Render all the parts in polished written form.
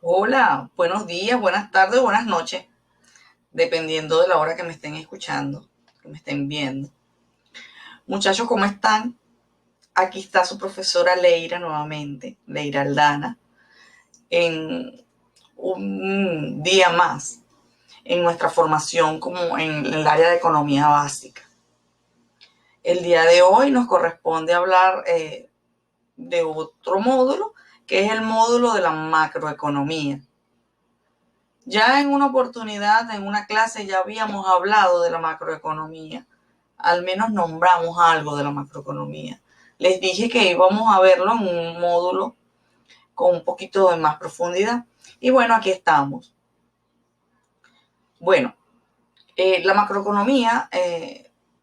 Hola, buenos días, buenas tardes, buenas noches, dependiendo de la hora que me estén escuchando, que me estén viendo. Muchachos, ¿cómo están? Aquí está su profesora Leira nuevamente, Leira Aldana, en un día más en nuestra formación como en el área de economía básica. El día de hoy nos corresponde hablar de otro módulo, que es el módulo de la macroeconomía. Ya en una oportunidad, en una clase, ya habíamos hablado de la macroeconomía. Al menos nombramos algo de la macroeconomía. Les dije que íbamos a verlo en un módulo con un poquito de más profundidad. Y bueno, aquí estamos. Bueno, la macroeconomía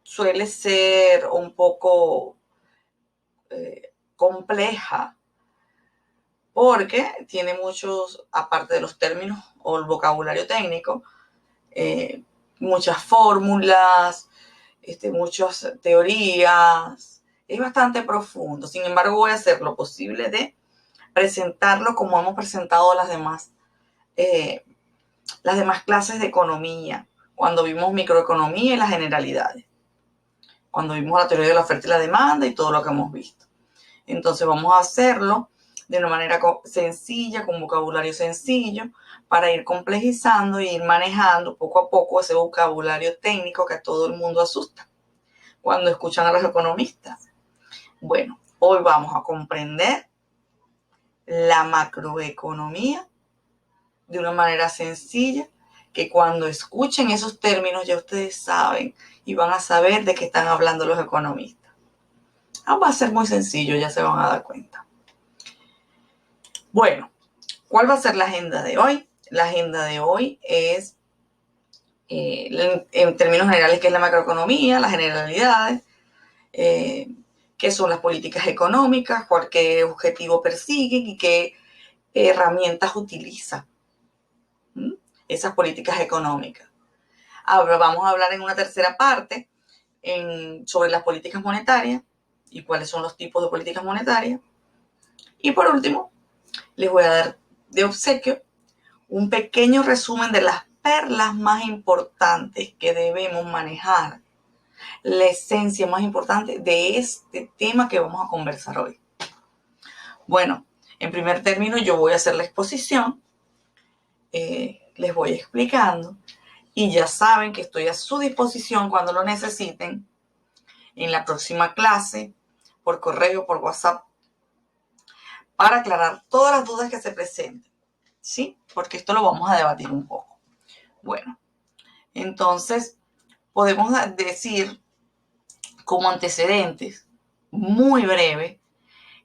suele ser un poco compleja porque tiene muchos, aparte de los términos o el vocabulario técnico, eh, muchas fórmulas, muchas teorías. Es bastante profundo. Sin embargo, voy a hacer lo posible de presentarlo como hemos presentado eh, las demás clases de economía, cuando vimos microeconomía y las generalidades, cuando vimos la teoría de la oferta y la demanda y todo lo que hemos visto. Entonces vamos a hacerlo de una manera sencilla, con vocabulario sencillo, para ir complejizando e ir manejando poco a poco ese vocabulario técnico que a todo el mundo asusta cuando escuchan a los economistas. Bueno, hoy vamos a comprender la macroeconomía de una manera sencilla, que cuando escuchen esos términos ya ustedes saben y van a saber de qué están hablando los economistas. Va a ser muy sencillo, ya se van a dar cuenta. Bueno, ¿cuál va a ser la agenda de hoy? La agenda de hoy es, en términos generales, qué es la macroeconomía, las generalidades, eh, qué son las políticas económicas, qué objetivo persiguen y qué herramientas utiliza esas políticas económicas. Ahora vamos a hablar en una tercera parte sobre las políticas monetarias y cuáles son los tipos de políticas monetarias. Y por último, les voy a dar de obsequio un pequeño resumen de las perlas más importantes que debemos manejar, la esencia más importante de este tema que vamos a conversar hoy. Bueno, en primer término yo voy a hacer la exposición, les voy explicando y ya saben que estoy a su disposición cuando lo necesiten en la próxima clase, por correo, por WhatsApp, para aclarar todas las dudas que se presenten, ¿sí? Porque esto lo vamos a debatir un poco. Bueno, entonces podemos decir como antecedentes, muy breve,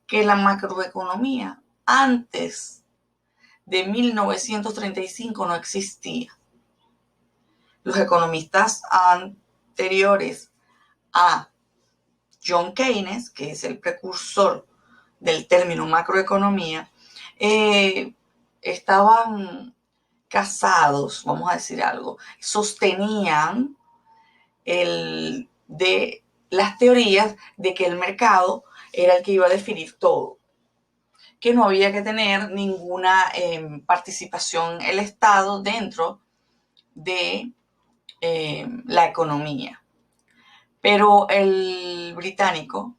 que la macroeconomía antes de 1935 no existía. Los economistas anteriores a John Keynes, que es el precursor del término macroeconomía, estaban casados, vamos a decir algo, sostenían de las teorías de que el mercado era el que iba a definir todo, que no había que tener ninguna participación el Estado dentro de la economía. Pero el británico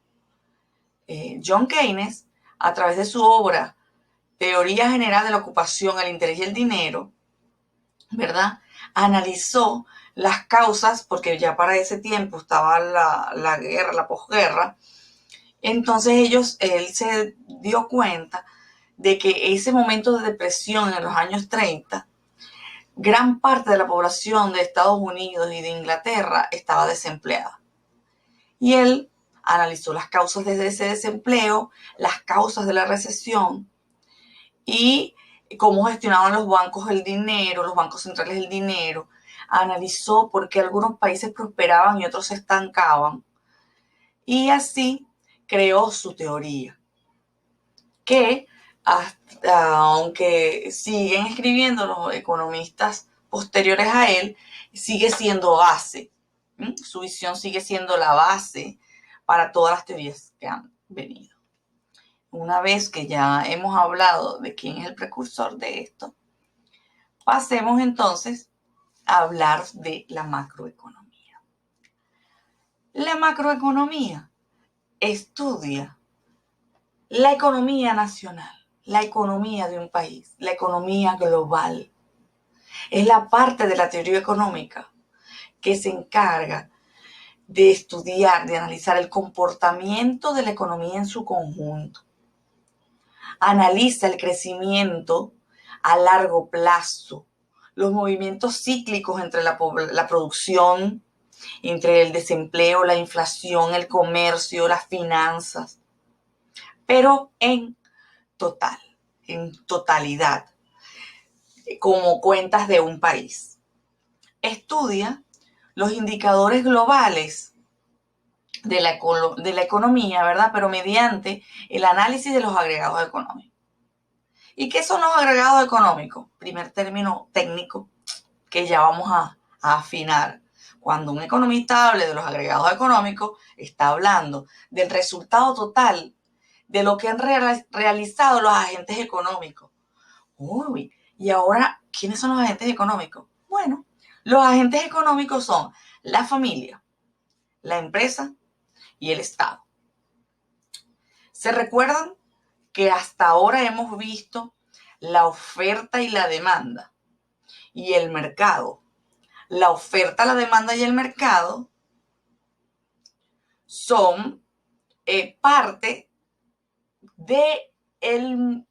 John Keynes, a través de su obra Teoría General de la Ocupación, el Interés y el Dinero, ¿verdad? Analizó las causas, porque ya para ese tiempo estaba la guerra, la posguerra. Entonces él se dio cuenta de que ese momento de depresión en los años 30, gran parte de la población de Estados Unidos y de Inglaterra estaba desempleada. Y él analizó las causas de ese desempleo, las causas de la recesión y cómo gestionaban los bancos el dinero, los bancos centrales el dinero. Analizó por qué algunos países prosperaban y otros se estancaban. Y así creó su teoría, que aunque siguen escribiendo los economistas posteriores a él, sigue siendo base. Su visión sigue siendo la base para todas las teorías que han venido. una vez que ya hemos hablado de quién es el precursor de esto, pasemos entonces a hablar de la macroeconomía. La macroeconomía estudia la economía nacional, la economía de un país, la economía global. Es la parte de la teoría económica que se encarga de estudiar, de analizar el comportamiento de la economía en su conjunto. Analiza el crecimiento a largo plazo, los movimientos cíclicos entre la producción, entre el desempleo, la inflación, el comercio, las finanzas, pero en totalidad, como cuentas de un país. Estudia los indicadores globales de la economía, ¿verdad? Pero mediante el análisis de los agregados económicos. ¿Y qué son los agregados económicos? Primer término técnico que ya vamos a afinar. Cuando un economista hable de los agregados económicos, está hablando del resultado total de lo que han realizado los agentes económicos. Uy, y ahora, ¿quiénes son los agentes económicos? Bueno, los agentes económicos son la familia, la empresa y el Estado. ¿Se recuerdan que hasta ahora hemos visto la oferta y la demanda y el mercado? La oferta, la demanda y el mercado son parte del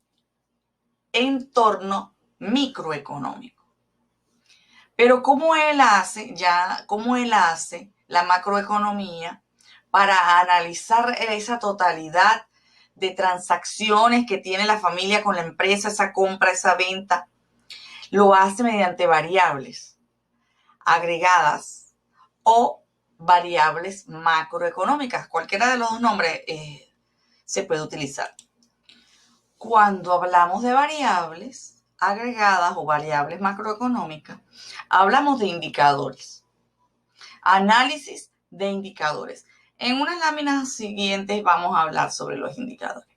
entorno microeconómico. Pero ¿cómo él hace la macroeconomía para analizar esa totalidad de transacciones que tiene la familia con la empresa, esa compra, esa venta? Lo hace mediante variables agregadas o variables macroeconómicas. Cualquiera de los dos nombres se puede utilizar. Cuando hablamos de variables agregadas o variables macroeconómicas, hablamos de indicadores. Análisis de indicadores. En unas láminas siguientes vamos a hablar sobre los indicadores.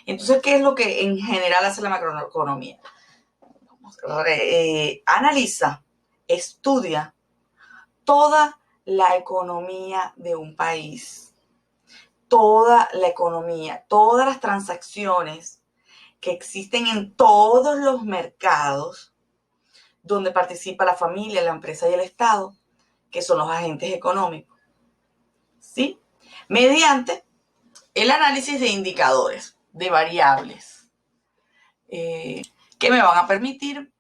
Entonces, ¿qué es lo que en general hace la macroeconomía? Analiza, estudia toda la economía de un país, toda la economía, todas las transacciones que existen en todos los mercados donde participa la familia, la empresa y el Estado, que son los agentes económicos, ¿sí? Mediante el análisis de indicadores, de variables, que me van a permitir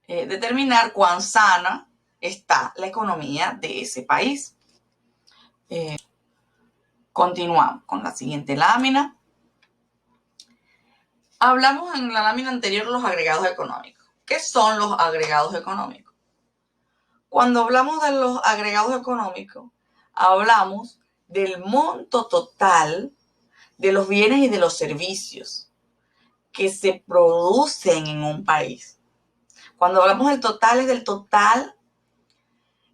determinar cuán sana está la economía de ese país. Continuamos con la siguiente lámina. Hablamos en la lámina anterior de los agregados económicos. ¿Qué son los agregados económicos? Cuando hablamos de los agregados económicos, hablamos del monto total de los bienes y de los servicios que se producen en un país. Cuando hablamos del total, es del total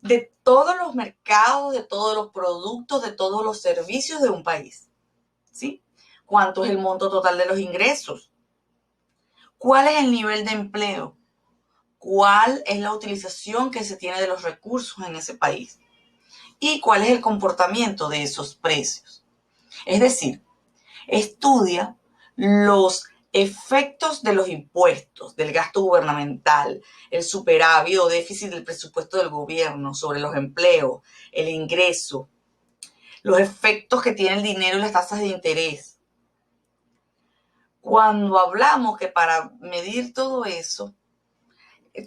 de todos los mercados, de todos los productos, de todos los servicios de un país, ¿sí? ¿Cuánto es el monto total de los ingresos? ¿Cuál es el nivel de empleo? ¿Cuál es la utilización que se tiene de los recursos en ese país? ¿Y cuál es el comportamiento de esos precios? Es decir, estudia los efectos de los impuestos, del gasto gubernamental, el superávit o déficit del presupuesto del gobierno sobre los empleos, el ingreso, los efectos que tiene el dinero y las tasas de interés. Cuando hablamos que para medir todo eso,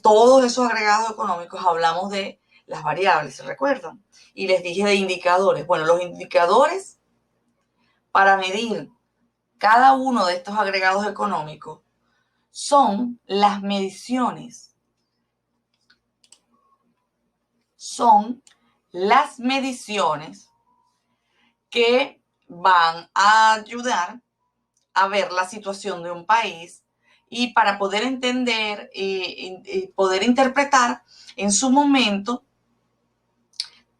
todos esos agregados económicos, hablamos de las variables, ¿se recuerdan? Y les dije de indicadores. Bueno, los indicadores para medir cada uno de estos agregados económicos son las mediciones. Son las mediciones que van a ayudar a ver la situación de un país y para poder entender y poder interpretar en su momento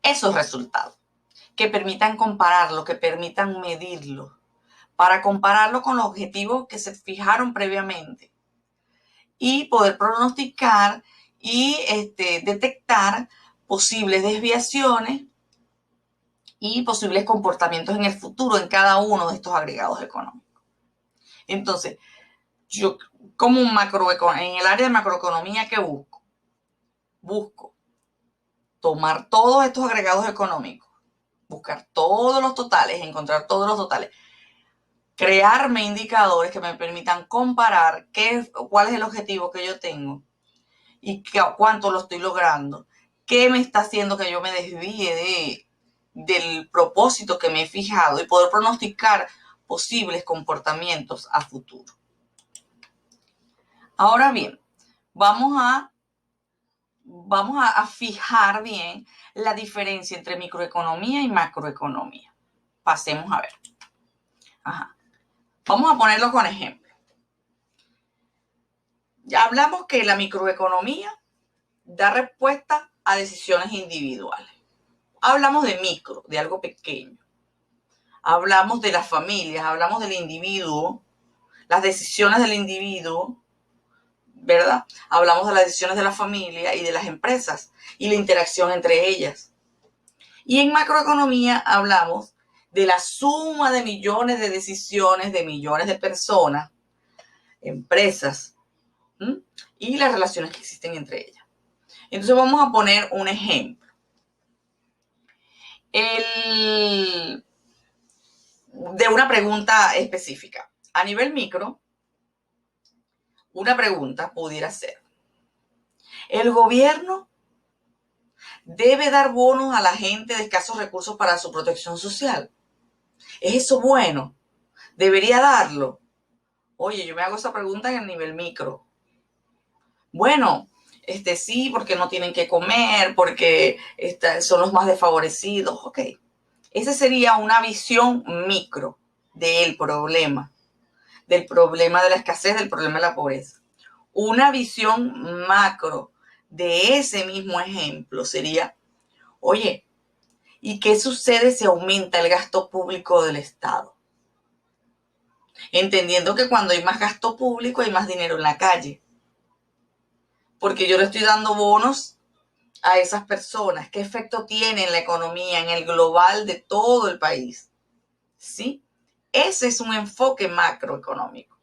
esos resultados, que permitan compararlo, que permitan medirlo, para compararlo con los objetivos que se fijaron previamente y poder pronosticar y detectar posibles desviaciones y posibles comportamientos en el futuro en cada uno de estos agregados económicos. Entonces, yo como un en el área de macroeconomía, ¿qué busco? Busco tomar todos estos agregados económicos, buscar todos los totales, encontrar todos los totales, crearme indicadores que me permitan comparar cuál es el objetivo que yo tengo y cuánto lo estoy logrando, qué me está haciendo que yo me desvíe del propósito que me he fijado y poder pronosticar posibles comportamientos a futuro. Ahora bien, vamos a fijar bien la diferencia entre microeconomía y macroeconomía. Pasemos a ver. Ajá. Vamos a ponerlo con ejemplo. Ya hablamos que la microeconomía da respuesta a decisiones individuales. Hablamos de micro, de algo pequeño. Hablamos de las familias, hablamos del individuo, las decisiones del individuo, ¿verdad? Hablamos de las decisiones de la familia y de las empresas y la interacción entre ellas. Y en macroeconomía hablamos de la suma de millones de decisiones de millones de personas, empresas, y las relaciones que existen entre ellas. Entonces vamos a poner un ejemplo. De una pregunta específica. A nivel micro, una pregunta pudiera ser: ¿el gobierno debe dar bonos a la gente de escasos recursos para su protección social? ¿Es eso bueno? ¿Debería darlo? Oye, yo me hago esa pregunta en el nivel micro. Bueno, sí, porque no tienen que comer, porque son los más desfavorecidos. Ok, esa sería una visión micro del problema de la escasez, del problema de la pobreza. Una visión macro de ese mismo ejemplo sería: oye, ¿y qué sucede si aumenta el gasto público del Estado? Entendiendo que cuando hay más gasto público hay más dinero en la calle. Porque yo le estoy dando bonos a esas personas. ¿Qué efecto tiene en la economía, en el global de todo el país? ¿Sí? Ese es un enfoque macroeconómico.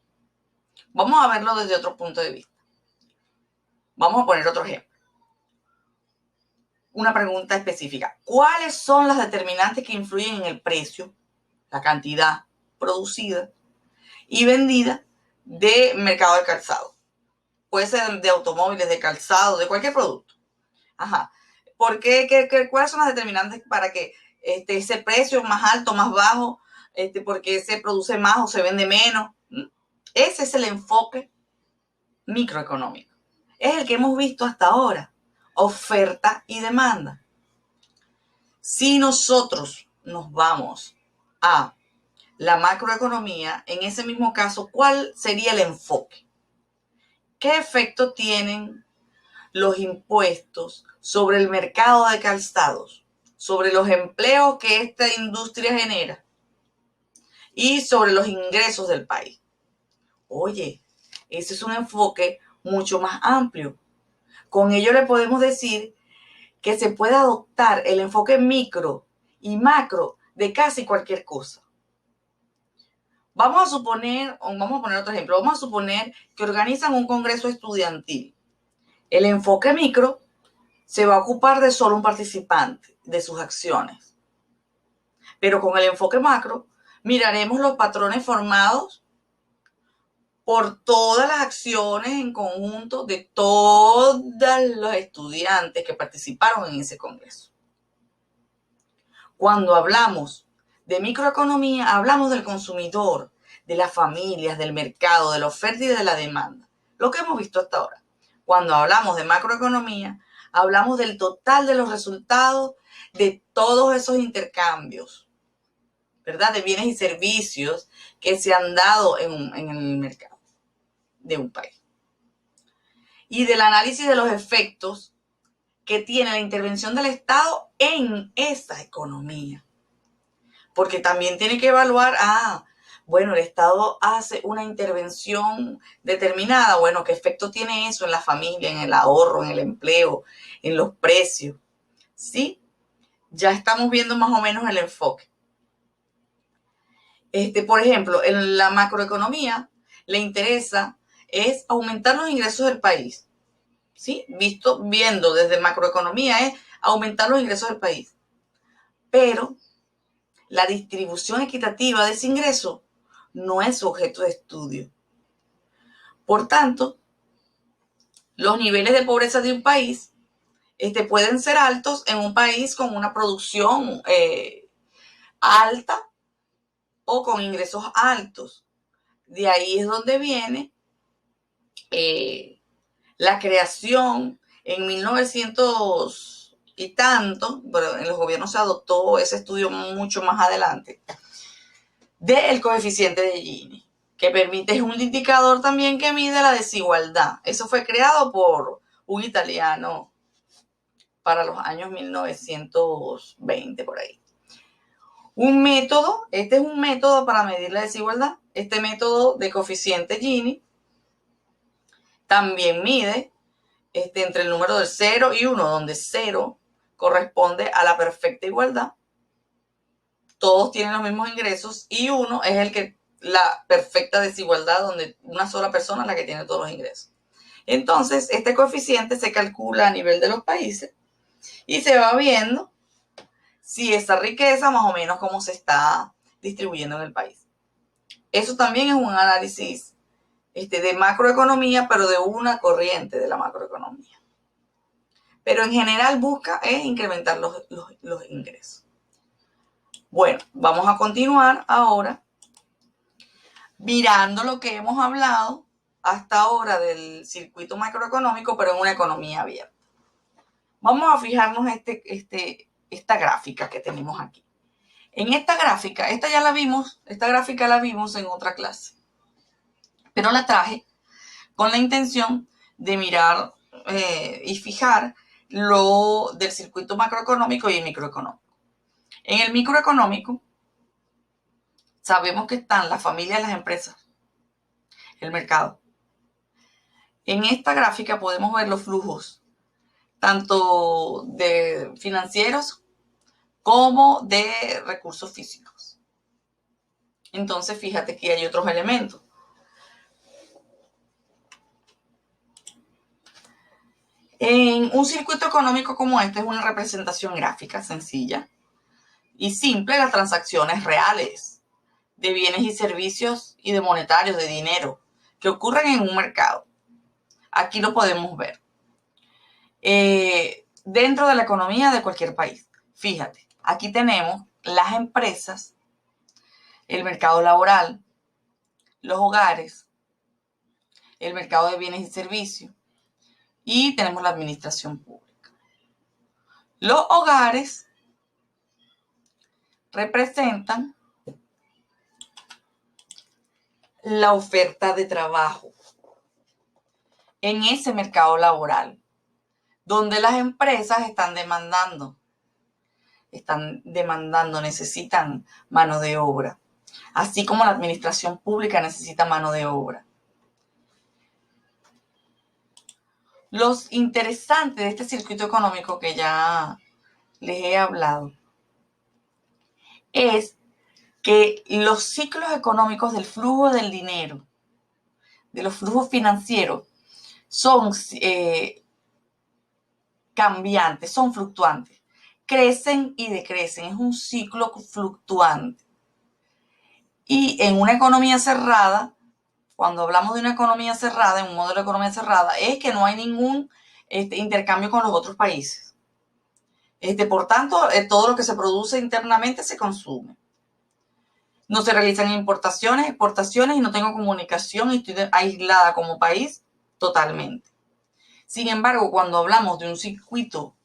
Vamos a verlo desde otro punto de vista. Vamos a poner otro ejemplo. Una pregunta específica. ¿Cuáles son las determinantes que influyen en el precio, la cantidad producida y vendida de mercado de calzado? Puede ser de automóviles, de calzado, de cualquier producto. Ajá. ¿Por qué? ¿Cuáles son las determinantes para que ese precio más alto, más bajo, porque se produce más o se vende menos? Ese es el enfoque microeconómico. Es el que hemos visto hasta ahora. Oferta y demanda. Si nosotros nos vamos a la macroeconomía, en ese mismo caso, ¿cuál sería el enfoque? ¿Qué efecto tienen los impuestos sobre el mercado de calzados, sobre los empleos que esta industria genera y sobre los ingresos del país? Oye, ese es un enfoque mucho más amplio. Con ello le podemos decir que se puede adoptar el enfoque micro y macro de casi cualquier cosa. Vamos a poner otro ejemplo. Vamos a suponer que organizan un congreso estudiantil. El enfoque micro se va a ocupar de solo un participante, de sus acciones. Pero con el enfoque macro, miraremos los patrones formados por todas las acciones en conjunto de todos los estudiantes que participaron en ese congreso. Cuando hablamos de microeconomía, hablamos del consumidor, de las familias, del mercado, de la oferta y de la demanda. Lo que hemos visto hasta ahora. Cuando hablamos de macroeconomía, hablamos del total de los resultados de todos esos intercambios, ¿verdad? De bienes y servicios que se han dado en el mercado de un país. Y del análisis de los efectos que tiene la intervención del Estado en esa economía. Porque también tiene que evaluar, Bueno, el Estado hace una intervención determinada. Bueno, ¿qué efecto tiene eso en la familia, en el ahorro, en el empleo, en los precios? ¿Sí? Ya estamos viendo más o menos el enfoque. Por ejemplo, en la macroeconomía le interesa es aumentar los ingresos del país. ¿Sí? Viendo desde macroeconomía es aumentar los ingresos del país. Pero la distribución equitativa de ese ingreso no es su objeto de estudio. Por tanto, los niveles de pobreza de un país pueden ser altos en un país con una producción alta o con ingresos altos. De ahí es donde viene la creación en 1900 y tanto, pero en los gobiernos se adoptó ese estudio mucho más adelante, del coeficiente de Gini, que permite, es un indicador también que mide la desigualdad. Eso fue creado por un italiano para los años 1920, por ahí. Un método, este es un método para medir la desigualdad. Este método de coeficiente Gini también mide entre el número del 0 y 1, donde 0 corresponde a la perfecta igualdad. Todos tienen los mismos ingresos y 1 es la perfecta desigualdad, donde una sola persona es la que tiene todos los ingresos. Entonces, este coeficiente se calcula a nivel de los países y se va viendo si esa riqueza más o menos cómo se está distribuyendo en el país. Eso también es un análisis de macroeconomía, pero de una corriente de la macroeconomía. Pero en general busca incrementar los ingresos. Bueno, vamos a continuar ahora mirando lo que hemos hablado hasta ahora del circuito macroeconómico, pero en una economía abierta. Vamos a fijarnos esta gráfica que tenemos aquí. En esta gráfica, esta gráfica la vimos en otra clase, pero la traje con la intención de mirar y fijar lo del circuito macroeconómico y el microeconómico. En el microeconómico sabemos que están las familias, las empresas, el mercado. En esta gráfica podemos ver los flujos, tanto de financieros como de recursos físicos. Entonces, fíjate que hay otros elementos. En un circuito económico como este es una representación gráfica sencilla y simple de las transacciones reales de bienes y servicios y de monetarios, de dinero, que ocurren en un mercado. Aquí lo podemos ver. Dentro de la economía de cualquier país. Fíjate, aquí tenemos las empresas, el mercado laboral, los hogares, el mercado de bienes y servicios y tenemos la administración pública. Los hogares representan la oferta de trabajo en ese mercado laboral, donde las empresas están demandando, necesitan mano de obra, así como la administración pública necesita mano de obra. Los interesantes de este circuito económico que ya les he hablado es que los ciclos económicos del flujo del dinero, de los flujos financieros, son cambiantes, son fluctuantes. Crecen y decrecen, es un ciclo fluctuante. Y en una economía cerrada, cuando hablamos de una economía cerrada, en un modelo de economía cerrada, es que no hay ningún intercambio con los otros países. Por tanto, todo lo que se produce internamente se consume. No se realizan importaciones, exportaciones y no tengo comunicación y estoy aislada como país totalmente. Sin embargo, cuando hablamos de un circuito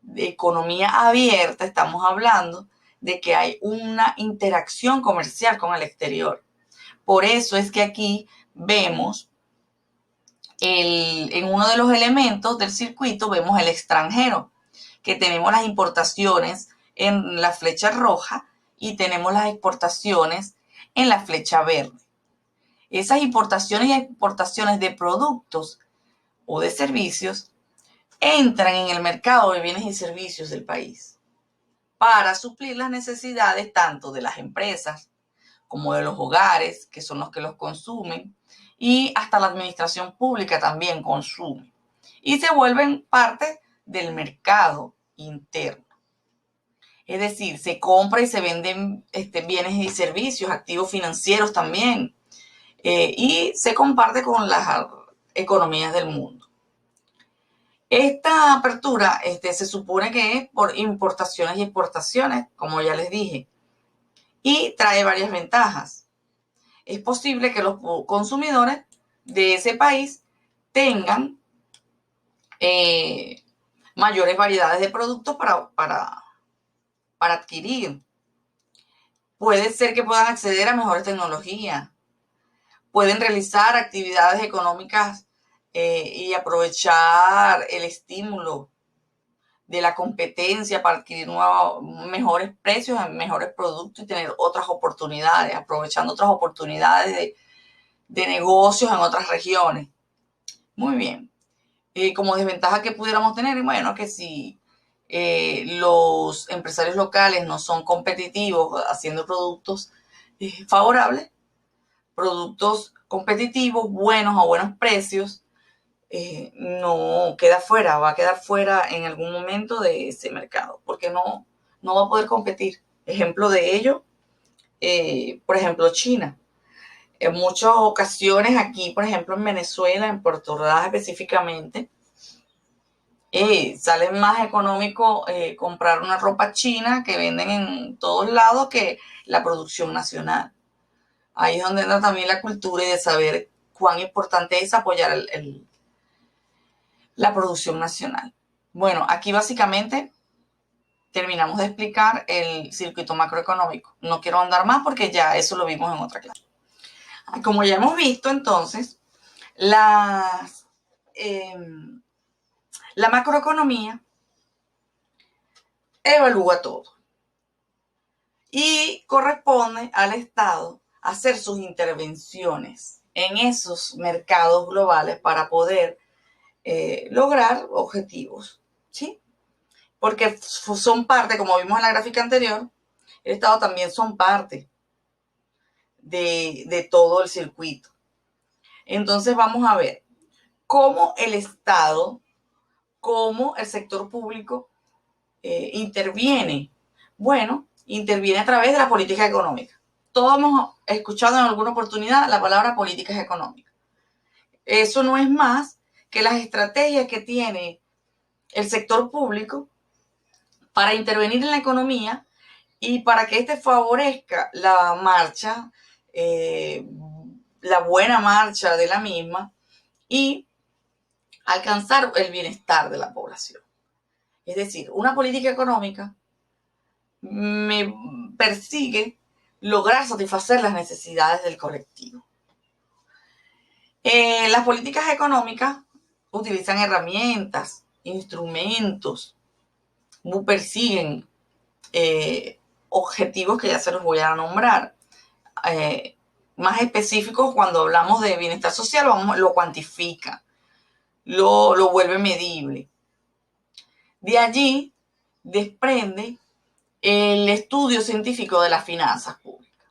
de economía abierta, estamos hablando de que hay una interacción comercial con el exterior. Por eso es que aquí vemos en uno de los elementos del circuito, vemos el extranjero, que tenemos las importaciones en la flecha roja y tenemos las exportaciones en la flecha verde. Esas importaciones y exportaciones de productos o de servicios entran en el mercado de bienes y servicios del país para suplir las necesidades tanto de las empresas como de los hogares, que son los que los consumen, y hasta la administración pública también consume. Y se vuelven parte del mercado interno. Es decir, se compra y se venden bienes y servicios, activos financieros también, y se comparte con las economías del mundo. Esta apertura se supone que es por importaciones y exportaciones, como ya les dije, y trae varias ventajas. Es posible que los consumidores de ese país tengan mayores variedades de productos para adquirir. Puede ser que puedan acceder a mejores tecnologías, pueden realizar actividades económicas y aprovechar el estímulo de la competencia para adquirir mejores precios, mejores productos y tener otras oportunidades, aprovechando otras oportunidades de negocios en otras regiones. Muy bien. Como desventaja que pudiéramos tener, bueno, que si los empresarios locales no son competitivos haciendo productos favorables, productos competitivos, buenos a buenos precios, no queda fuera, va a quedar fuera en algún momento de ese mercado, porque no va a poder competir. Ejemplo de ello, por ejemplo, China. En muchas ocasiones aquí, por ejemplo, en Venezuela, en Puerto Ordaz específicamente, sale más económico comprar una ropa china que venden en todos lados que la producción nacional. Ahí es donde entra también la cultura y de saber cuán importante es apoyar la producción nacional. Bueno, aquí básicamente terminamos de explicar el circuito macroeconómico. No quiero andar más porque ya eso lo vimos en otra clase. Como ya hemos visto, entonces, la macroeconomía evalúa todo y corresponde al Estado hacer sus intervenciones en esos mercados globales para poder lograr objetivos, ¿sí? Porque son parte, como vimos en la gráfica anterior, el Estado también son parte de todo el circuito. Entonces vamos a ver cómo el Estado, cómo el sector público interviene. Bueno, interviene a través de la política económica. Todos hemos escuchado en alguna oportunidad la palabra políticas económicas. Eso no es más que las estrategias que tiene el sector público para intervenir en la economía y para que éste favorezca la marcha, la buena marcha de la misma y alcanzar el bienestar de la población. Es decir, una política económica me persigue lograr satisfacer las necesidades del colectivo. Las políticas económicas utilizan herramientas, instrumentos, persiguen objetivos que ya se los voy a nombrar. Más específicos, cuando hablamos de bienestar social, lo cuantifica, lo vuelve medible. De allí desprende el estudio científico de las finanzas públicas,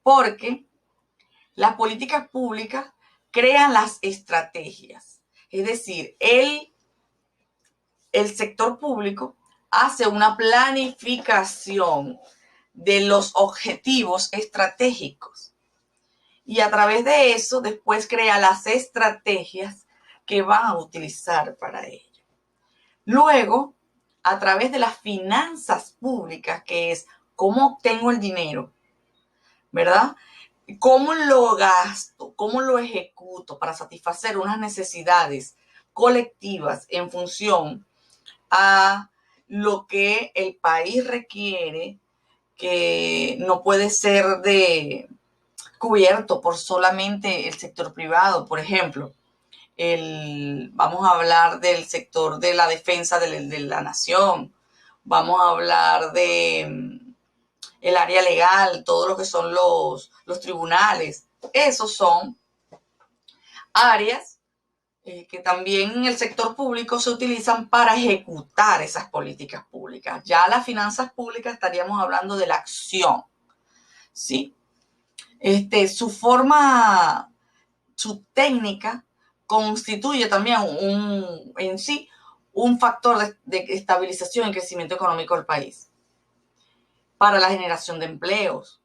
porque las políticas públicas crean las estrategias, es decir, el sector público hace una planificación de los objetivos estratégicos y a través de eso después crea las estrategias que van a utilizar para ello. Luego, a través de las finanzas públicas, que es cómo obtengo el dinero, ¿verdad? ¿Cómo lo gasto? ¿Cómo lo ejecuto para satisfacer unas necesidades colectivas en función a lo que el país requiere, que no puede ser cubierto por solamente el sector privado? Por ejemplo, vamos a hablar del sector de la defensa de la nación, vamos a hablar de el área legal, todo lo que son los tribunales. Esos son áreas que también en el sector público se utilizan para ejecutar esas políticas públicas. Ya las finanzas públicas estaríamos hablando de la acción, ¿sí? Su forma, su técnica constituye también en sí un factor de estabilización y crecimiento económico del país para la generación de empleos.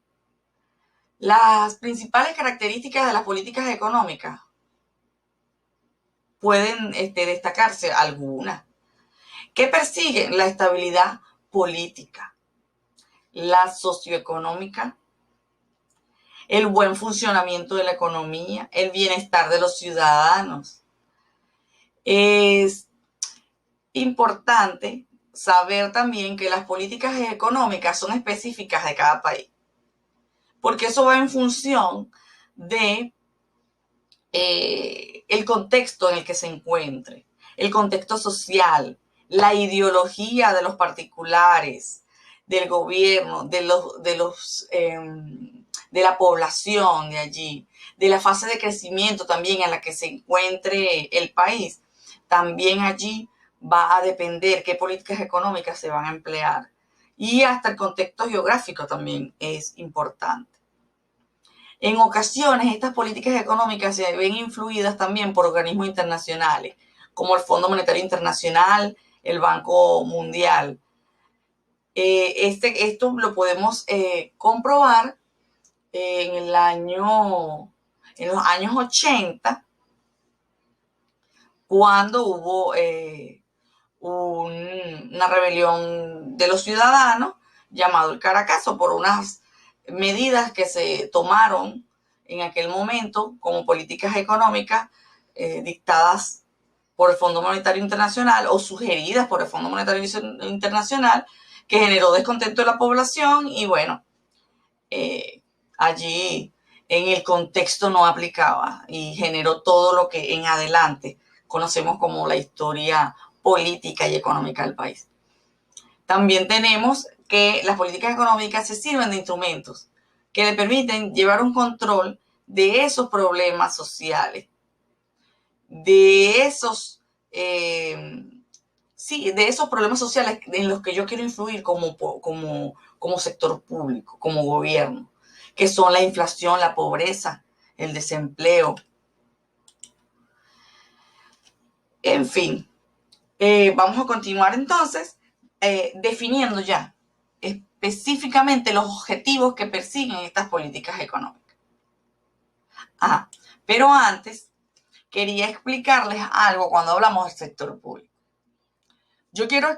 Las principales características de las políticas económicas pueden destacarse algunas que persiguen la estabilidad política, la socioeconómica, el buen funcionamiento de la economía, el bienestar de los ciudadanos. Es importante saber también que las políticas económicas son específicas de cada país, porque eso va en función de el contexto en el que se encuentre, el contexto social, la ideología de los particulares, del gobierno, de la población de allí, de la fase de crecimiento también en la que se encuentre el país. También allí va a depender qué políticas económicas se van a emplear. Y hasta el contexto geográfico también es importante. En ocasiones, estas políticas económicas se ven influidas también por organismos internacionales, como el Fondo Monetario Internacional, el Banco Mundial. Esto lo podemos comprobar en los años 80, cuando hubo una rebelión de los ciudadanos llamado el Caracazo por unas medidas que se tomaron en aquel momento como políticas económicas dictadas por el Fondo Monetario Internacional o sugeridas por el Fondo Monetario Internacional, que generó descontento de la población y bueno, allí en el contexto no aplicaba y generó todo lo que en adelante conocemos como la historia política y económica del país. También tenemos que las políticas económicas se sirven de instrumentos que le permiten llevar un control de esos problemas sociales, de esos, de esos problemas sociales en los que yo quiero influir como sector público, como gobierno, que son la inflación, la pobreza, el desempleo. En fin, vamos a continuar entonces definiendo ya específicamente los objetivos que persiguen estas políticas económicas. Pero antes quería explicarles algo cuando hablamos del sector público. Yo quiero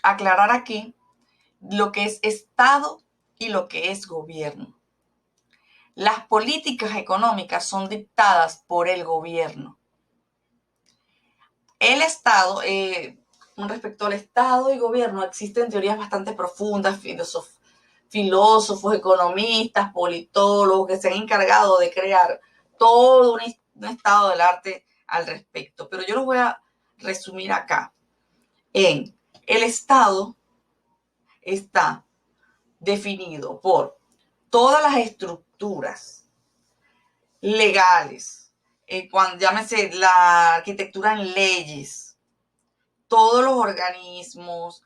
aclarar aquí lo que es Estado y lo que es gobierno. Las políticas económicas son dictadas por el gobierno. El Estado, con respecto al Estado y gobierno, existen teorías bastante profundas, filósofos, economistas, politólogos que se han encargado de crear todo un estado del arte al respecto. Pero yo lo voy a resumir acá. El Estado está definido por todas las estructuras legales, llámese la arquitectura en leyes, todos los organismos,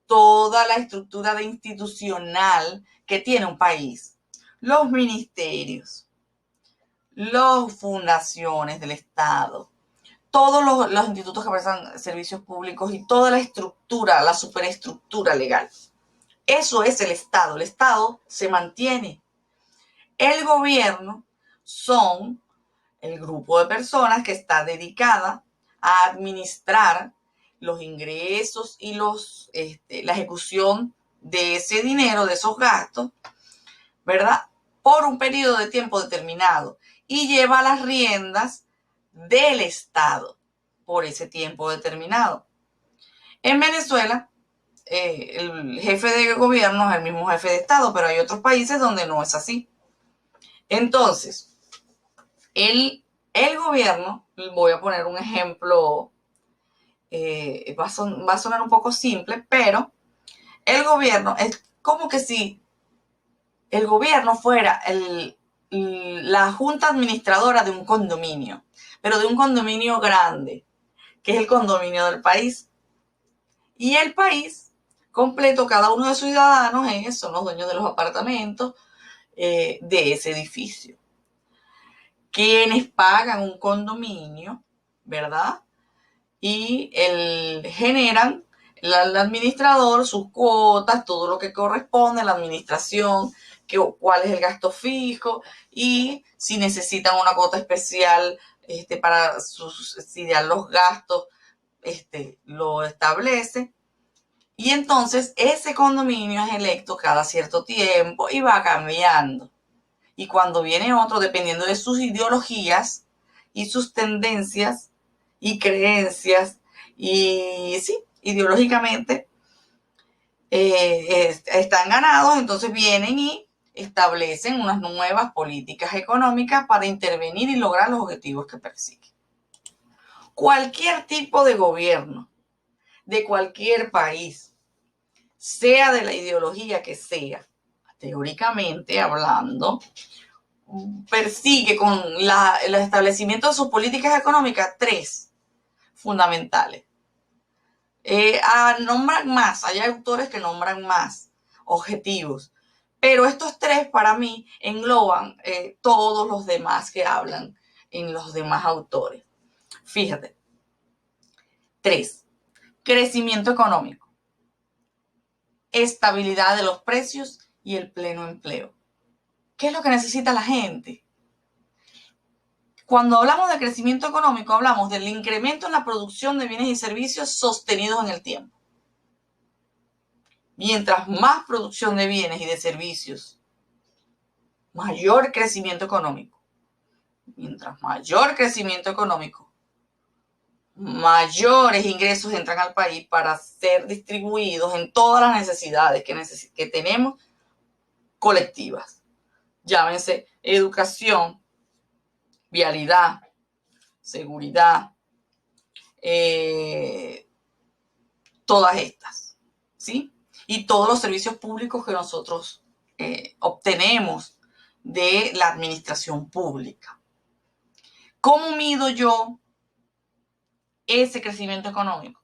toda la estructura institucional que tiene un país, los ministerios, las fundaciones del Estado, todos los institutos que prestan servicios públicos y toda la estructura, la superestructura legal. Eso es el Estado. El Estado se mantiene. El gobierno son el grupo de personas que está dedicada a administrar los ingresos y la ejecución de ese dinero, de esos gastos, ¿verdad? Por un periodo de tiempo determinado y lleva las riendas del Estado por ese tiempo determinado. En Venezuela, el jefe de gobierno es el mismo jefe de Estado, pero hay otros países donde no es así. Entonces, el gobierno, voy a poner un ejemplo, va a sonar un poco simple, pero el gobierno es como que si el gobierno fuera la junta administradora de un condominio, pero de un condominio grande, que es el condominio del país. Y el país completo, cada uno de sus ciudadanos son los dueños de los apartamentos de ese edificio. Quienes pagan un condominio, ¿verdad? Y generan el administrador sus cuotas, todo lo que corresponde a la administración, cuál es el gasto fijo y si necesitan una cuota especial para subsidiar los gastos, lo establece. Y entonces ese condominio es electo cada cierto tiempo y va cambiando. Y cuando viene otro, dependiendo de sus ideologías y sus tendencias y creencias, y sí, ideológicamente están ganados, entonces vienen y establecen unas nuevas políticas económicas para intervenir y lograr los objetivos que persiguen. Cualquier tipo de gobierno de cualquier país, sea de la ideología que sea, teóricamente hablando, persigue con el establecimiento de sus políticas económicas tres fundamentales. Nombran más, hay autores que nombran más objetivos, pero estos tres para mí engloban todos los demás que hablan en los demás autores. Fíjate, 3. Crecimiento económico, estabilidad de los precios y el pleno empleo. ¿Qué es lo que necesita la gente? Cuando hablamos de crecimiento económico, hablamos del incremento en la producción de bienes y servicios sostenidos en el tiempo. Mientras más producción de bienes y de servicios, mayor crecimiento económico. Mientras mayor crecimiento económico, mayores ingresos entran al país para ser distribuidos en todas las necesidades que tenemos colectivas. Llámense educación, vialidad, seguridad, todas estas, ¿sí? Y todos los servicios públicos que nosotros obtenemos de la administración pública. ¿Cómo mido yo ese crecimiento económico?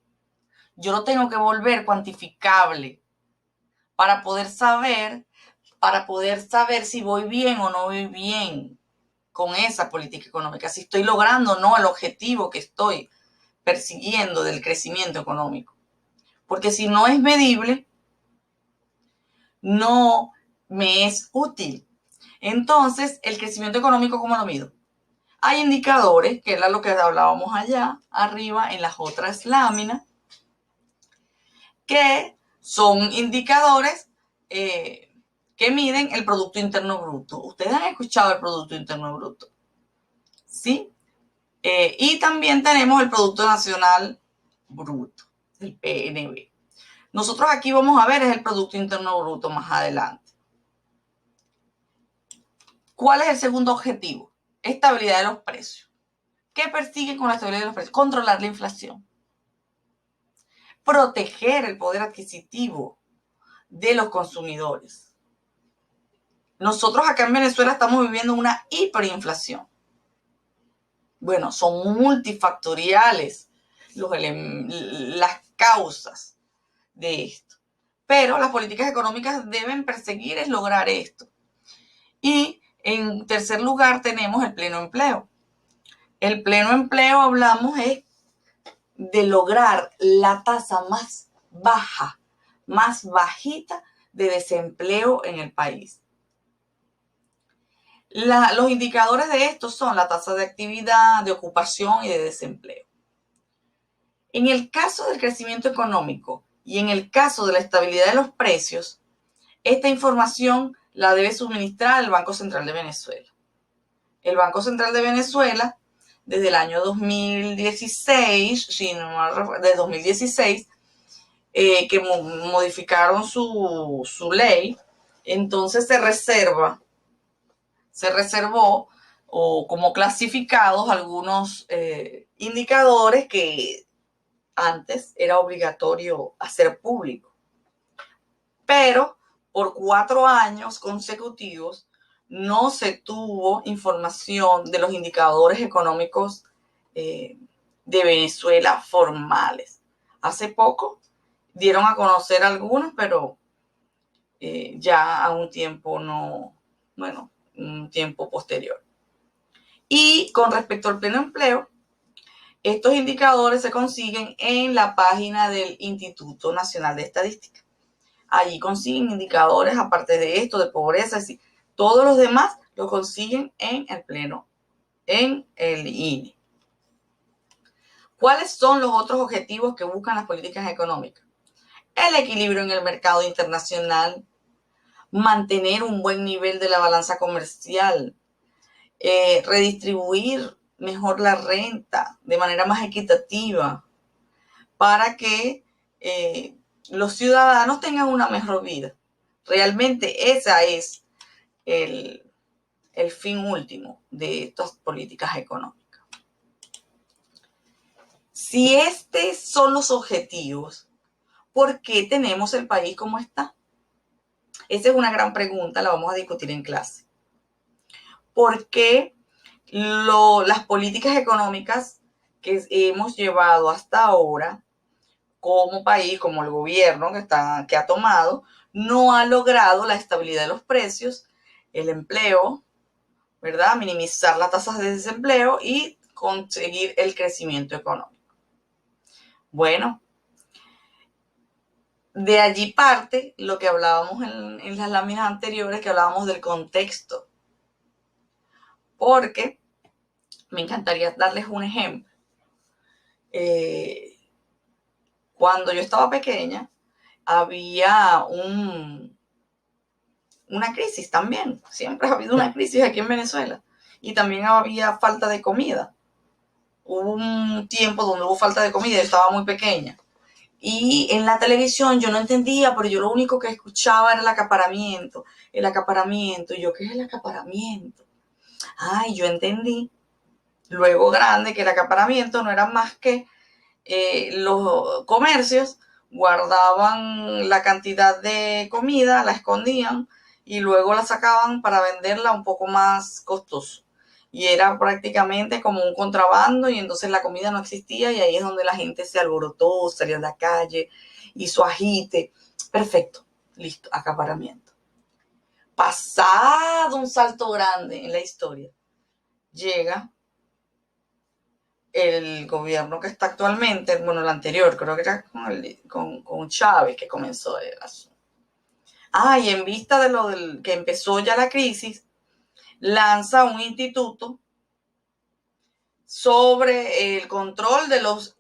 Yo lo tengo que volver cuantificable para poder saber si voy bien o no voy bien con esa política económica, si estoy logrando o no el objetivo que estoy persiguiendo del crecimiento económico. Porque si no es medible, no me es útil. Entonces, el crecimiento económico, ¿cómo lo mido? Hay indicadores, que era lo que hablábamos allá arriba en las otras láminas, que son indicadores que miden el Producto Interno Bruto. Ustedes han escuchado el Producto Interno Bruto, ¿sí? Y también tenemos el Producto Nacional Bruto, el PNB. Nosotros aquí vamos a ver es el Producto Interno Bruto más adelante. ¿Cuál es el segundo objetivo? Estabilidad de los precios. ¿Qué persigue con la estabilidad de los precios? Controlar la inflación. Proteger el poder adquisitivo de los consumidores. Nosotros acá en Venezuela estamos viviendo una hiperinflación. Bueno, son multifactoriales las causas de esto. Pero las políticas económicas deben perseguir es lograr esto. Y en tercer lugar tenemos el pleno empleo. El pleno empleo hablamos es de lograr la tasa más baja, más bajita de desempleo en el país. Los indicadores de esto son la tasa de actividad, de ocupación y de desempleo. En el caso del crecimiento económico y en el caso de la estabilidad de los precios, esta información la debe suministrar el Banco Central de Venezuela. El Banco Central de Venezuela, desde el año 2016, de 2016, que modificaron su ley, entonces se reservó o como clasificados algunos indicadores que antes era obligatorio hacer público. Pero por 4 años consecutivos no se tuvo información de los indicadores económicos de Venezuela formales. Hace poco dieron a conocer algunos, pero ya a un tiempo un tiempo posterior. Y con respecto al pleno empleo, estos indicadores se consiguen en la página del Instituto Nacional de Estadística. Allí consiguen indicadores, aparte de esto, de pobreza, es decir, todos los demás lo consiguen en el pleno, en el INE. ¿Cuáles son los otros objetivos que buscan las políticas económicas? El equilibrio en el mercado internacional, mantener un buen nivel de la balanza comercial, redistribuir mejor la renta de manera más equitativa para que los ciudadanos tengan una mejor vida. Realmente ese es el fin último de estas políticas económicas. Si estos son los objetivos, ¿por qué tenemos el país como está? Esa es una gran pregunta, la vamos a discutir en clase. ¿Por qué las políticas económicas que hemos llevado hasta ahora como país, como el gobierno que ha tomado, no ha logrado la estabilidad de los precios, el empleo, ¿verdad? Minimizar las tasas de desempleo y conseguir el crecimiento económico? Bueno, de allí parte lo que hablábamos en las láminas anteriores, que hablábamos del contexto. Porque me encantaría darles un ejemplo. Cuando yo estaba pequeña, había una crisis también. Siempre ha habido una crisis aquí en Venezuela. Y también había falta de comida. Hubo un tiempo donde hubo falta de comida, yo estaba muy pequeña. Y en la televisión yo no entendía, pero yo lo único que escuchaba era el acaparamiento. El acaparamiento. Y yo, ¿qué es el acaparamiento? Ay, yo entendí luego grande que el acaparamiento no era más que los comercios guardaban la cantidad de comida, la escondían y luego la sacaban para venderla un poco más costoso. Y era prácticamente como un contrabando y entonces la comida no existía y ahí es donde la gente se alborotó, salió a la calle, hizo agite. Perfecto, listo, acaparamiento. Pasado un salto grande en la historia, llega el gobierno que está actualmente, bueno, el anterior, creo que era con Chávez que comenzó el asunto. Y en vista de lo que empezó ya la crisis, lanza un instituto sobre el control de los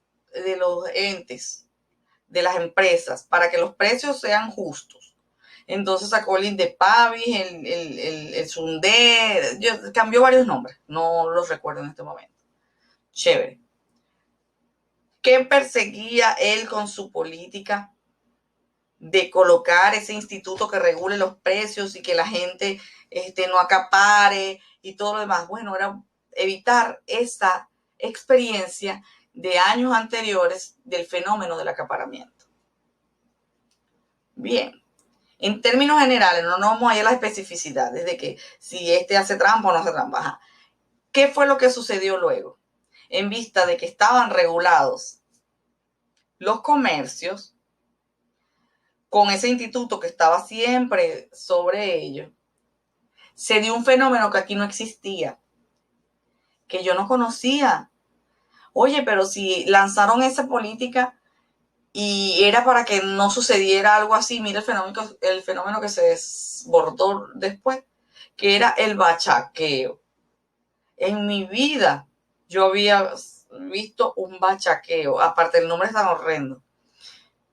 entes, de las empresas, para que los precios sean justos. Entonces sacó el Indepavis, el Sunde, cambió varios nombres, no los recuerdo en este momento. Chévere. ¿Qué perseguía él con su política de colocar ese instituto que regule los precios y que la gente no acapare y todo lo demás? Bueno, era evitar esa experiencia de años anteriores del fenómeno del acaparamiento. Bien, en términos generales, no vamos a ir a las especificidades de que si hace trampa o no hace trampa. Ajá. ¿Qué fue lo que sucedió luego? En vista de que estaban regulados los comercios, con ese instituto que estaba siempre sobre ellos, se dio un fenómeno que aquí no existía, que yo no conocía. Oye, pero si lanzaron esa política y era para que no sucediera algo así, mira el fenómeno que se desbordó después, que era el bachaqueo. En mi vida yo había visto un bachaqueo, aparte el nombre es tan horrendo.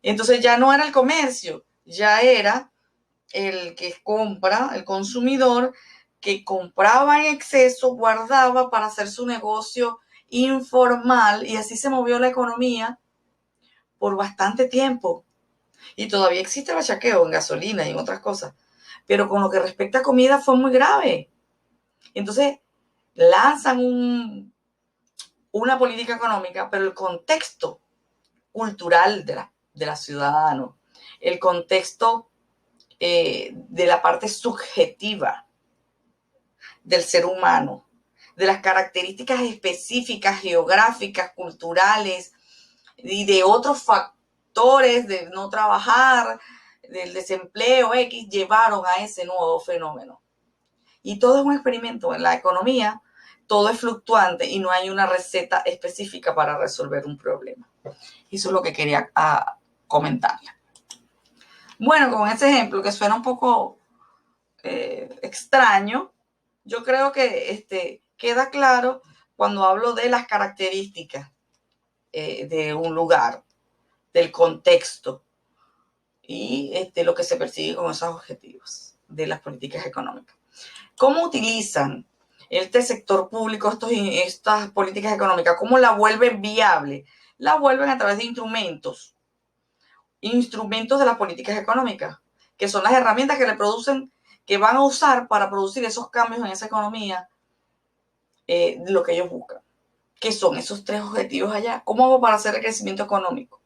Entonces ya no era el comercio, ya era el que compra, el consumidor, que compraba en exceso, guardaba para hacer su negocio informal y así se movió la economía por bastante tiempo. Y todavía existe el bachaqueo en gasolina y en otras cosas. Pero con lo que respecta a comida fue muy grave. Entonces lanzan una política económica, pero el contexto cultural de la ciudadano, el contexto de la parte subjetiva del ser humano, de las características específicas, geográficas, culturales y de otros factores de no trabajar, del desempleo X, llevaron a ese nuevo fenómeno. Y todo es un experimento. En la economía todo es fluctuante y no hay una receta específica para resolver un problema. Eso es lo que quería comentarle. Bueno, con este ejemplo que suena un poco extraño, yo creo que queda claro cuando hablo de las características de un lugar, del contexto y lo que se persigue con esos objetivos de las políticas económicas. ¿Cómo utilizan este sector público estas políticas económicas? ¿Cómo la vuelven viable? La vuelven a través de instrumentos de las políticas económicas, que son las herramientas que le producen, que van a usar para producir esos cambios en esa economía, lo que ellos buscan. ¿Qué son esos tres objetivos allá? ¿Cómo hago para hacer el crecimiento económico?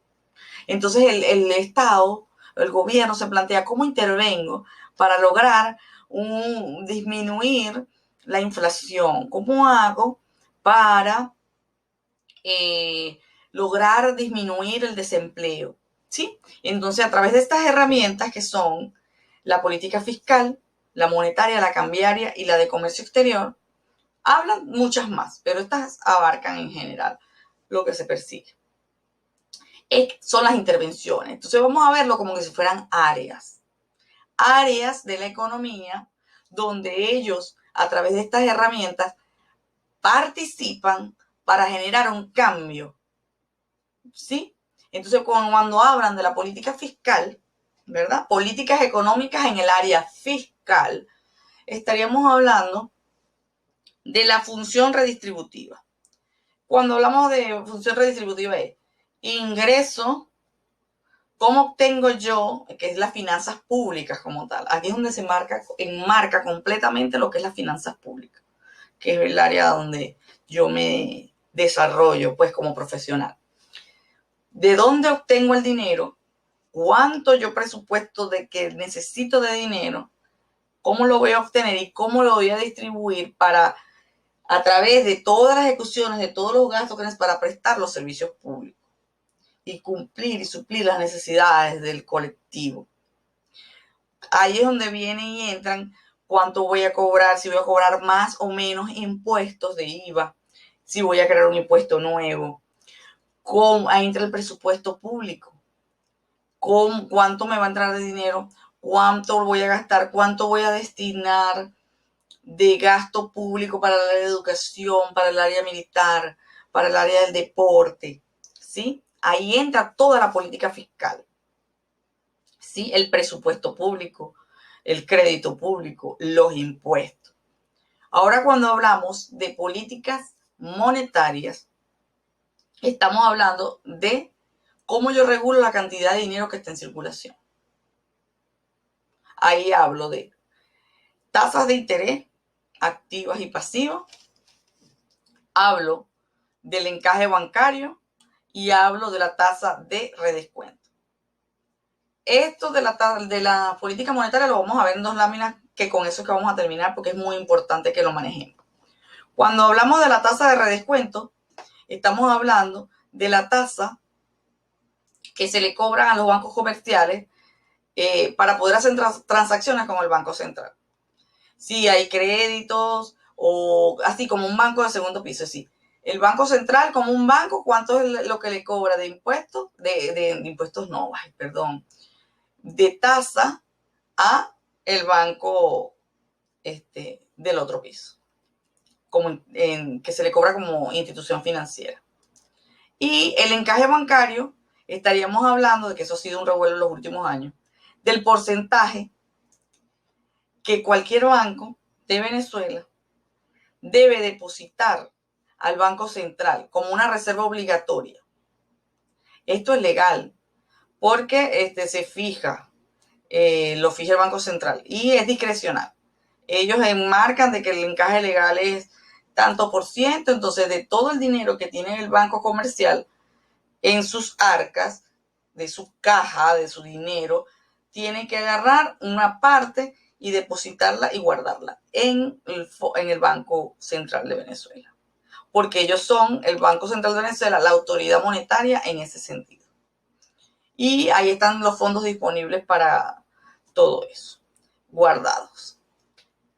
Entonces el Estado, el gobierno se plantea cómo intervengo para lograr disminuir la inflación. ¿Cómo hago para lograr disminuir el desempleo? ¿Sí? Entonces, a través de estas herramientas que son la política fiscal, la monetaria, la cambiaria y la de comercio exterior, hablan muchas más, pero estas abarcan en general lo que se persigue. Son las intervenciones. Entonces vamos a verlo como que si fueran áreas de la economía donde ellos, a través de estas herramientas, participan para generar un cambio. ¿Sí? Entonces, cuando hablan de la política fiscal, ¿verdad? Políticas económicas en el área fiscal, estaríamos hablando de la función redistributiva. Cuando hablamos de función redistributiva es ingreso, ¿cómo obtengo yo, que es las finanzas públicas como tal? Aquí es donde se enmarca completamente lo que es las finanzas públicas, que es el área donde yo me desarrollo pues como profesional. ¿De dónde obtengo el dinero? ¿Cuánto yo presupuesto de que necesito de dinero? ¿Cómo lo voy a obtener y cómo lo voy a distribuir para, a través de todas las ejecuciones, de todos los gastos que necesito para prestar los servicios públicos y cumplir y suplir las necesidades del colectivo? Ahí es donde vienen y entran cuánto voy a cobrar, si voy a cobrar más o menos impuestos de IVA, si voy a crear un impuesto nuevo, ahí entra el presupuesto público, cuánto me va a entrar de dinero, cuánto voy a gastar, cuánto voy a destinar de gasto público para el área de educación, para el área militar, para el área del deporte, ¿sí? Ahí entra toda la política fiscal, ¿sí? El presupuesto público, el crédito público, los impuestos. Ahora, cuando hablamos de políticas monetarias, estamos hablando de cómo yo regulo la cantidad de dinero que está en circulación. Ahí hablo de tasas de interés, activas y pasivas. Hablo del encaje bancario y hablo de la tasa de redescuento. Esto de la política monetaria lo vamos a ver en 2 láminas, que con eso es que vamos a terminar porque es muy importante que lo manejemos. Cuando hablamos de la tasa de redescuento, estamos hablando de la tasa que se le cobran a los bancos comerciales para poder hacer transacciones con el Banco Central. Si hay créditos o así como un banco de segundo piso, sí. El Banco Central como un banco, ¿cuánto es lo que le cobra de impuestos? De impuestos no, perdón. De tasa a el banco del otro piso, que se le cobra como institución financiera. Y el encaje bancario, estaríamos hablando de que eso ha sido un revuelo en los últimos años, del porcentaje que cualquier banco de Venezuela debe depositar al Banco Central como una reserva obligatoria. Esto es legal porque se fija, lo fija el Banco Central y es discrecional. Ellos enmarcan de que el encaje legal es tanto por ciento, entonces de todo el dinero que tiene el banco comercial en sus arcas, de su caja, de su dinero, tiene que agarrar una parte y depositarla y guardarla en el Banco Central de Venezuela. Porque ellos son, el Banco Central de Venezuela, la autoridad monetaria en ese sentido. Y ahí están los fondos disponibles para todo eso, guardados.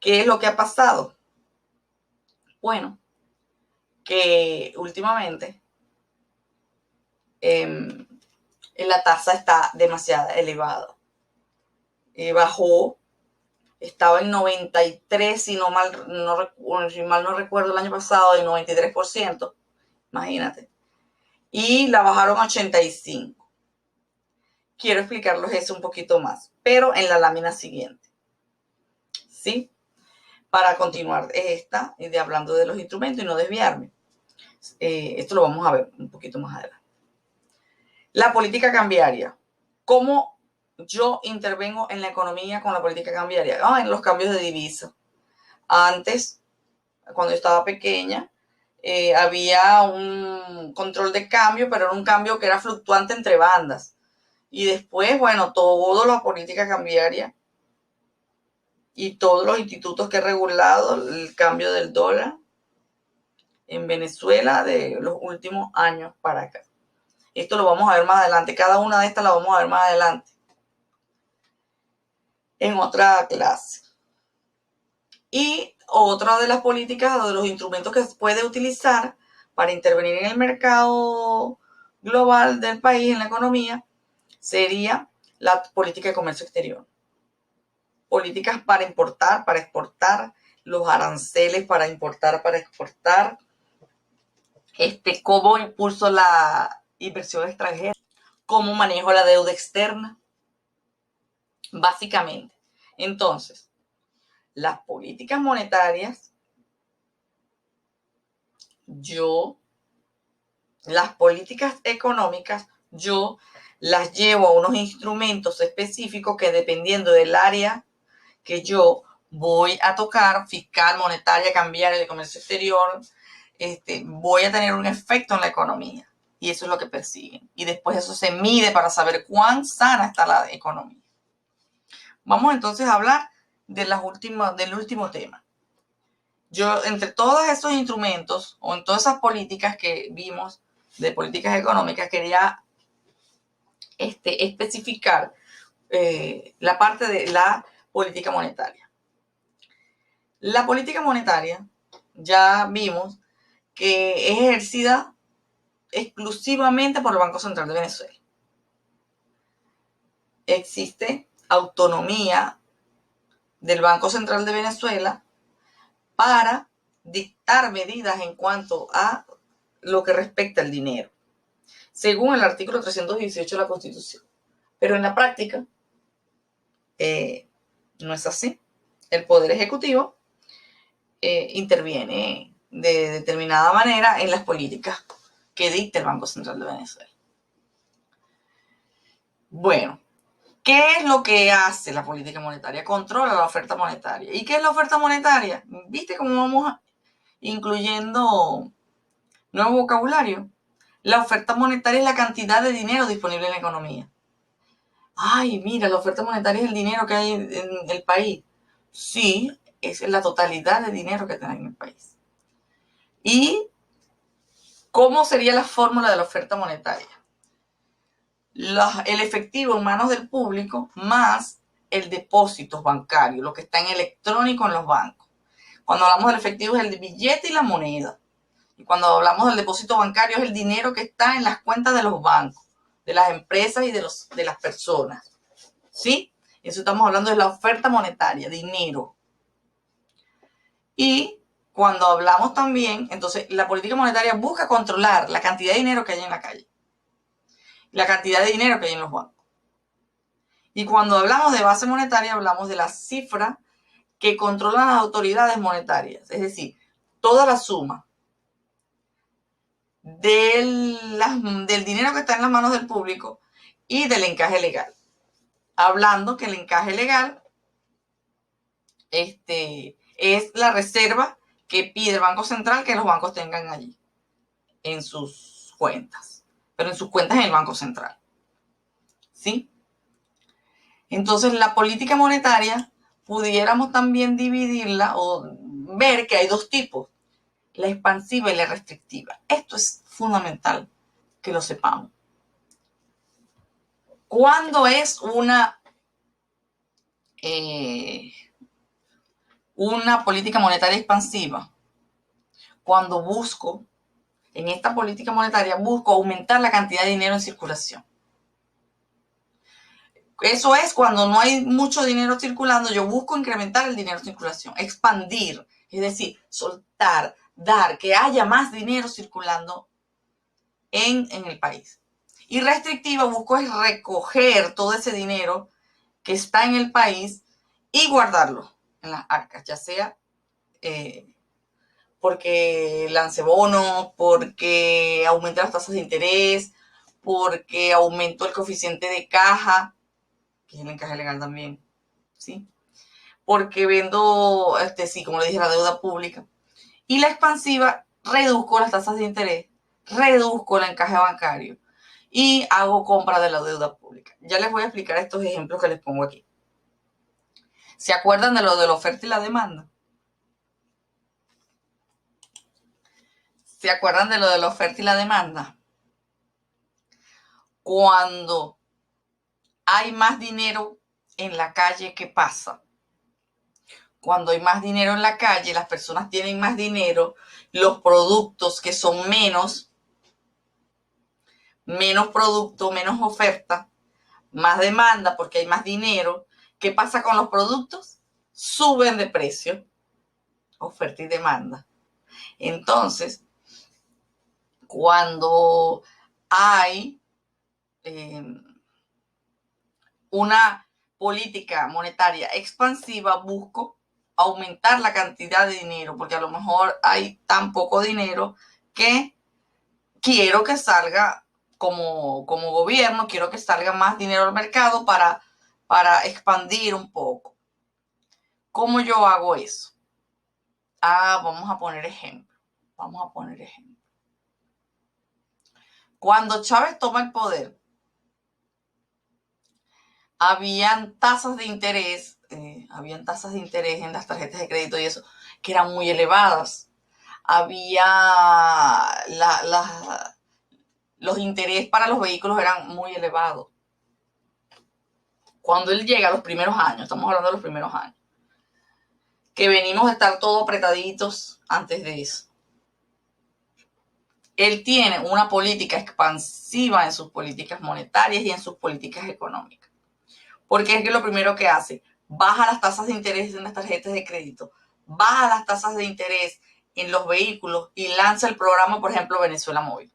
¿Qué es lo que ha pasado? Bueno, que últimamente la tasa está demasiado elevada. Bajó, estaba en 93, si mal no recuerdo, el año pasado, en 93%, imagínate. Y la bajaron a 85. Quiero explicarles eso un poquito más, pero en la lámina siguiente. ¿Sí? Para continuar hablando de los instrumentos y no desviarme. Esto lo vamos a ver un poquito más adelante. La política cambiaria. ¿Cómo yo intervengo en la economía con la política cambiaria? En los cambios de divisa. Antes, cuando yo estaba pequeña, había un control de cambio, pero era un cambio que era fluctuante entre bandas. Y después, bueno, toda la política cambiaria y todos los institutos que he regulado el cambio del dólar en Venezuela de los últimos años para acá. Esto lo vamos a ver más adelante. Cada una de estas la vamos a ver más adelante en otra clase. Y otra de las políticas o de los instrumentos que se puede utilizar para intervenir en el mercado global del país, en la economía, sería la política de comercio exterior. Políticas para importar, para exportar, los aranceles para importar, para exportar, cómo impulso la inversión extranjera, cómo manejo la deuda externa, básicamente. Entonces, las políticas monetarias, las políticas económicas, yo las llevo a unos instrumentos específicos que dependiendo del área que yo voy a tocar, fiscal, monetaria, cambiaria, de comercio exterior, voy a tener un efecto en la economía. Y eso es lo que persiguen. Y después eso se mide para saber cuán sana está la economía. Vamos entonces a hablar del último tema. Yo, entre todos esos instrumentos, o en todas esas políticas que vimos de políticas económicas, quería especificar la parte de la política monetaria. La política monetaria, ya vimos que es ejercida exclusivamente por el Banco Central de Venezuela. Existe autonomía del Banco Central de Venezuela para dictar medidas en cuanto a lo que respecta al dinero, según el artículo 318 de la Constitución. Pero en la práctica no es así. El Poder Ejecutivo interviene de determinada manera en las políticas que dicta el Banco Central de Venezuela. Bueno, ¿qué es lo que hace la política monetaria? Controla la oferta monetaria. ¿Y qué es la oferta monetaria? ¿Viste cómo vamos incluyendo nuevo vocabulario? La oferta monetaria es la cantidad de dinero disponible en la economía. Ay, mira, la oferta monetaria es el dinero que hay en el país. Sí, es la totalidad de dinero que hay en el país. ¿Y cómo sería la fórmula de la oferta monetaria? El efectivo en manos del público más el depósito bancario, lo que está en electrónico en los bancos. Cuando hablamos del efectivo es el billete y la moneda. Y cuando hablamos del depósito bancario es el dinero que está en las cuentas de los bancos, de las empresas y de las personas. ¿Sí? Eso estamos hablando de la oferta monetaria, dinero. Y cuando hablamos también, entonces la política monetaria busca controlar la cantidad de dinero que hay en la calle, la cantidad de dinero que hay en los bancos. Y cuando hablamos de base monetaria, hablamos de la cifra que controlan las autoridades monetarias, es decir, toda la suma del dinero que está en las manos del público y del encaje legal. Hablando que el encaje legal es la reserva que pide el Banco Central que los bancos tengan allí en sus cuentas, pero en sus cuentas en el Banco Central. ¿Sí? Entonces, la política monetaria pudiéramos también dividirla o ver que hay dos tipos, la expansiva y la restrictiva. Esto es fundamental que lo sepamos. ¿Cuándo es una política monetaria expansiva? Cuando en esta política monetaria, busco aumentar la cantidad de dinero en circulación. Eso es cuando no hay mucho dinero circulando, yo busco incrementar el dinero en circulación, expandir, es decir, soltar, dar, que haya más dinero circulando en el país. Y restrictiva, busco es recoger todo ese dinero que está en el país y guardarlo en las arcas, ya sea porque lance bonos, porque aumente las tasas de interés, porque aumento el coeficiente de caja, que es el encaje legal también, ¿sí? Porque vendo, sí, como le dije, la deuda pública. Y la expansiva, reduzco las tasas de interés, reduzco el encaje bancario y hago compra de la deuda pública. Ya les voy a explicar estos ejemplos que les pongo aquí. ¿Se acuerdan de lo de la oferta y la demanda? ¿Se acuerdan de lo de la oferta y la demanda? Cuando hay más dinero en la calle, ¿qué pasa? Cuando hay más dinero en la calle, las personas tienen más dinero, los productos que son menos producto, menos oferta, más demanda porque hay más dinero. ¿Qué pasa con los productos? Suben de precio, oferta y demanda. Entonces, cuando hay una política monetaria expansiva, busco aumentar la cantidad de dinero, porque a lo mejor hay tan poco dinero que quiero que salga como gobierno, quiero que salga más dinero al mercado para expandir un poco. ¿Cómo yo hago eso? Vamos a poner ejemplo. Cuando Chávez toma el poder, habían tasas de interés en las tarjetas de crédito y eso, que eran muy elevadas. Los intereses para los vehículos eran muy elevados. Cuando él llega a los primeros años, estamos hablando de los primeros años, que venimos a estar todos apretaditos antes de eso. Él tiene una política expansiva en sus políticas monetarias y en sus políticas económicas. Porque es que lo primero que hace, baja las tasas de interés en las tarjetas de crédito, baja las tasas de interés en los vehículos y lanza el programa, por ejemplo, Venezuela Móvil.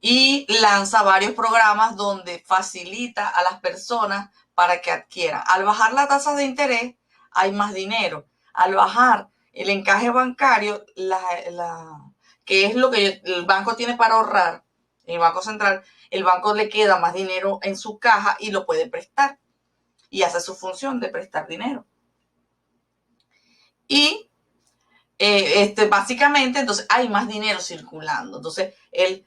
Y lanza varios programas donde facilita a las personas para que adquieran. Al bajar la tasa de interés, hay más dinero. Al bajar el encaje bancario, que es lo que el banco tiene para ahorrar, el Banco Central, el banco le queda más dinero en su caja y lo puede prestar. Y hace su función de prestar dinero. Y básicamente, entonces, hay más dinero circulando. Entonces, él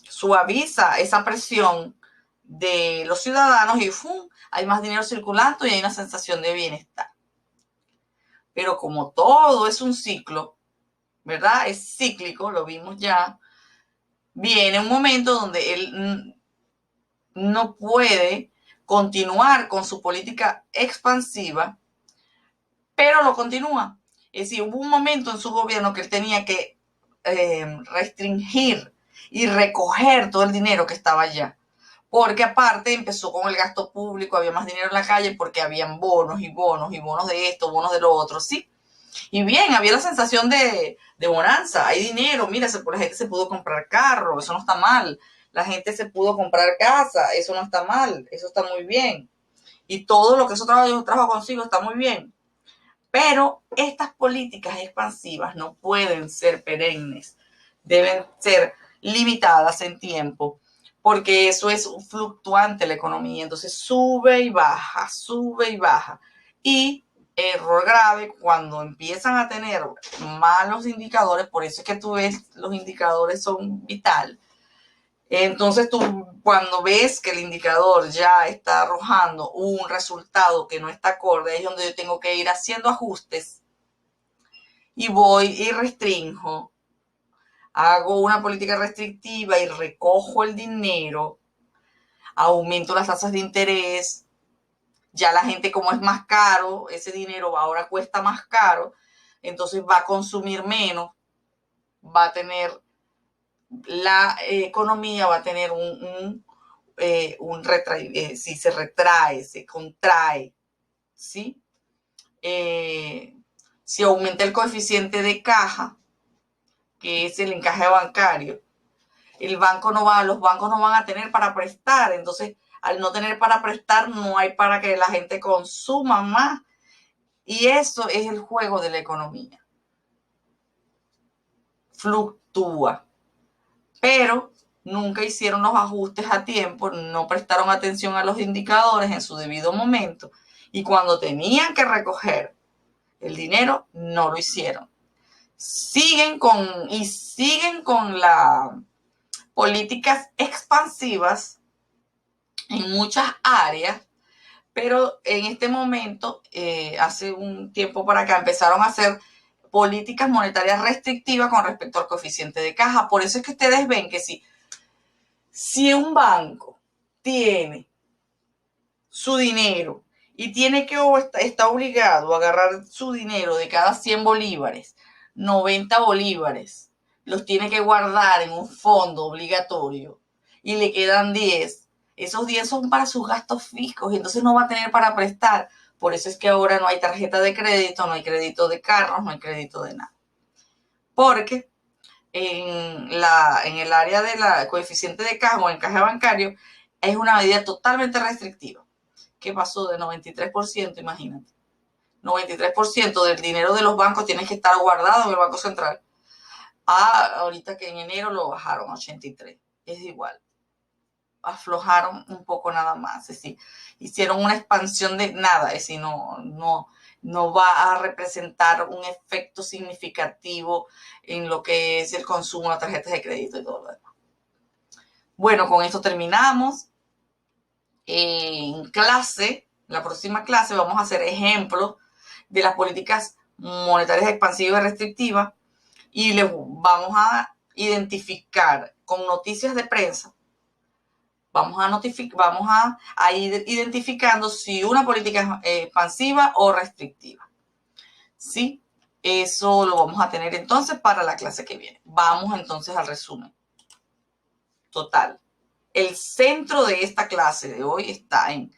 suaviza esa presión de los ciudadanos y ¡fum!, hay más dinero circulando y hay una sensación de bienestar. Pero como todo es un ciclo, ¿verdad? Es cíclico, lo vimos ya. Viene un momento donde él no puede continuar con su política expansiva, pero lo continúa. Es decir, hubo un momento en su gobierno que él tenía que restringir y recoger todo el dinero que estaba allá. Porque aparte empezó con el gasto público, había más dinero en la calle porque habían bonos y bonos y bonos de esto, bonos de lo otro, ¿sí? Y bien, había la sensación de bonanza, hay dinero, mira, la gente se pudo comprar carro, eso no está mal. La gente se pudo comprar casa, eso no está mal, eso está muy bien. Y todo lo que eso trajo consigo está muy bien. Pero estas políticas expansivas no pueden ser perennes, deben ser limitadas en tiempo, porque eso es fluctuante la economía, entonces sube y baja, sube y baja. Y error grave, cuando empiezan a tener malos indicadores, por eso es que tú ves, los indicadores son vital, Entonces tú, cuando ves que el indicador ya está arrojando un resultado que no está acorde, ahí es donde yo tengo que ir haciendo ajustes y voy y restringo, hago una política restrictiva y recojo el dinero, aumento las tasas de interés. Ya la gente, como es más caro, ese dinero ahora cuesta más caro, entonces va a consumir menos, va a tener la economía, va a tener si se retrae, se contrae, ¿sí? Si aumenta el coeficiente de caja, que es el encaje bancario, los bancos no van a tener para prestar, entonces al no tener para prestar no hay para que la gente consuma más, y eso es el juego de la economía. Fluctúa, pero nunca hicieron los ajustes a tiempo, no prestaron atención a los indicadores en su debido momento, y cuando tenían que recoger el dinero, no lo hicieron. Siguen con las políticas expansivas en muchas áreas, pero en este momento, hace un tiempo para acá, empezaron a hacer políticas monetarias restrictivas con respecto al coeficiente de caja. Por eso es que ustedes ven que si un banco tiene su dinero y tiene que está obligado a agarrar su dinero de cada 100 bolívares, 90 bolívares, los tiene que guardar en un fondo obligatorio y le quedan 10. Esos 10 son para sus gastos fijos y entonces no va a tener para prestar. Por eso es que ahora no hay tarjeta de crédito, no hay crédito de carros, no hay crédito de nada. Porque en el área de la coeficiente de caja o encaje bancario es una medida totalmente restrictiva. ¿Qué pasó de 93%? Imagínate. 93% del dinero de los bancos tiene que estar guardado en el Banco Central. Ahorita que en enero lo bajaron a 83%. Es igual. Aflojaron un poco nada más. Es decir, hicieron una expansión de nada. Es decir, no va a representar un efecto significativo en lo que es el consumo de tarjetas de crédito y todo lo demás. Bueno, con esto terminamos. En la próxima clase, vamos a hacer ejemplos de las políticas monetarias expansivas y restrictivas y les vamos a identificar con noticias de prensa. Vamos a ir identificando si una política es expansiva o restrictiva. ¿Sí? Eso lo vamos a tener entonces para la clase que viene. Vamos entonces al resumen total. El centro de esta clase de hoy está en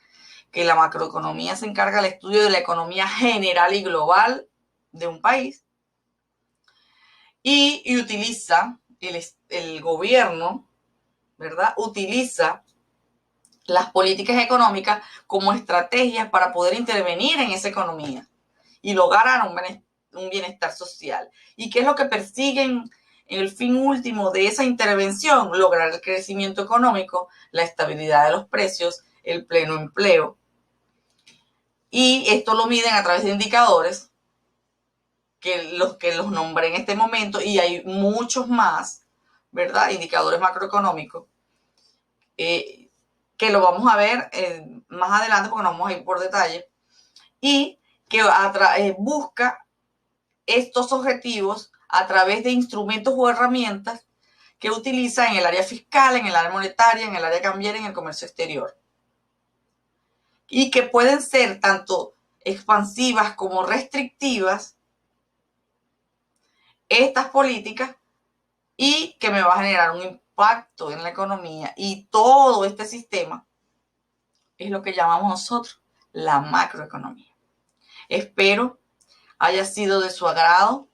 que la macroeconomía se encarga del estudio de la economía general y global de un país y utiliza el gobierno, ¿verdad? Utiliza las políticas económicas como estrategias para poder intervenir en esa economía y lograr un bienestar social. ¿Y qué es lo que persiguen en el fin último de esa intervención? Lograr el crecimiento económico, la estabilidad de los precios, el pleno empleo. Y esto lo miden a través de indicadores que los nombré en este momento, y hay muchos más, ¿verdad? Indicadores macroeconómicos, que lo vamos a ver más adelante porque nos vamos a ir por detalle, y que busca estos objetivos a través de instrumentos o herramientas que utiliza en el área fiscal, en el área monetaria, en el área cambiaria, en el comercio exterior. Y que pueden ser tanto expansivas como restrictivas estas políticas, y que me va a generar un impacto en la economía, y todo este sistema es lo que llamamos nosotros la macroeconomía. Espero haya sido de su agrado,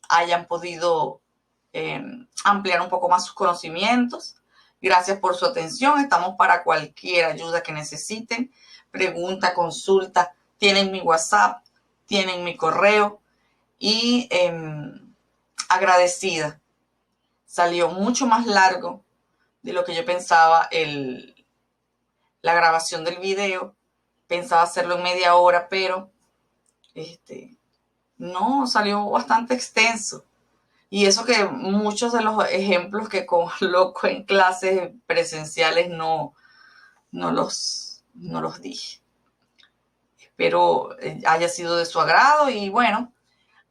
hayan podido ampliar un poco más sus conocimientos. Gracias por su atención. Estamos para cualquier ayuda que necesiten, pregunta, consulta. Tienen mi WhatsApp, tienen mi correo, y agradecida. Salió mucho más largo de lo que yo pensaba la grabación del video. Pensaba hacerlo en media hora, pero no, salió bastante extenso. Y eso que muchos de los ejemplos que coloco en clases presenciales no los dije. Espero haya sido de su agrado y bueno,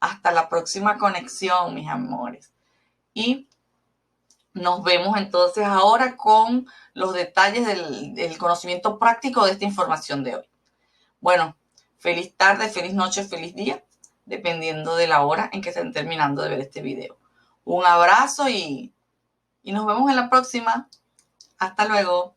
hasta la próxima conexión, mis amores. Y nos vemos entonces ahora con los detalles del conocimiento práctico de esta información de hoy. Bueno, feliz tarde, feliz noche, feliz día, dependiendo de la hora en que estén terminando de ver este video. Un abrazo y nos vemos en la próxima. Hasta luego.